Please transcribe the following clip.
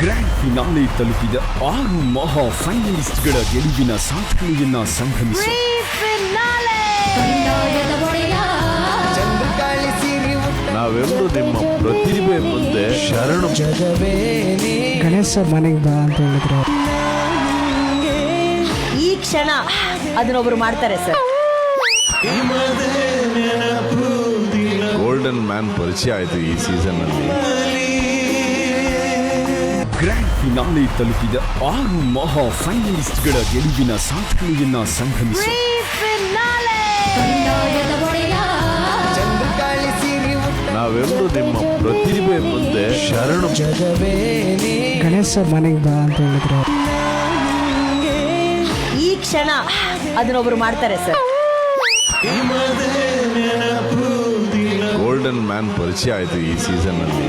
Grand finale ತಲುಪಿದ 6 ಮಹಾ ಫೈನಲಿಸ್ಟ್ಗಳ ಗೆಲುವಿನ ಸಾಧನೆಯನ್ನ ಸಂಭ್ರಮಿಸಿ ನಾವೆಲ್ಲರೂ ನಿಮ್ಮ ಪ್ರತಿಭೆ ಮುಂದೆ ಶರಣು. ಗಣೇಶ ಮನೆಗೆ ಬಾ ಅಂತ ಹೇಳಿದ್ರು. ಈ ಕ್ಷಣ ಅದನ್ನೊಬ್ರು ಮಾಡ್ತಾರೆ ಸರ್. ಗೋಲ್ಡನ್ ಮ್ಯಾನ್ ಪರಿಚಯ ಆಯಿತು ಈ ಸೀಸನ್ ಅಲ್ಲಿ. ಗ್ರ್ಯಾಂಡ್ ಫಿನಾಲೆ ತಲುಪಿದ 6 ಮಹಾ ಫೈನಲಿಸ್ಟ್ಗಳ ಗೆಲುವಿನ ಸಾಧನೆಯನ್ನ ಸಂಭ್ರಮಿಸಿ ನಾವೆಲ್ಲರೂ ನಿಮ್ಮ ಪ್ರತಿಭೆ ಮುಂದೆ ಶರಣು. ಗಣೇಶ ಮನೆಗೆ ಬಾ ಅಂತ ಹೇಳಿದ್ರು. ಈ ಕ್ಷಣ ಅದನ್ನೊಬ್ರು ಮಾಡ್ತಾರೆ ಸರ್. ಗೋಲ್ಡನ್ ಮ್ಯಾನ್ ಪರಿಚಯ ಆಯಿತು ಈ ಸೀಸನ್ ಅಲ್ಲಿ.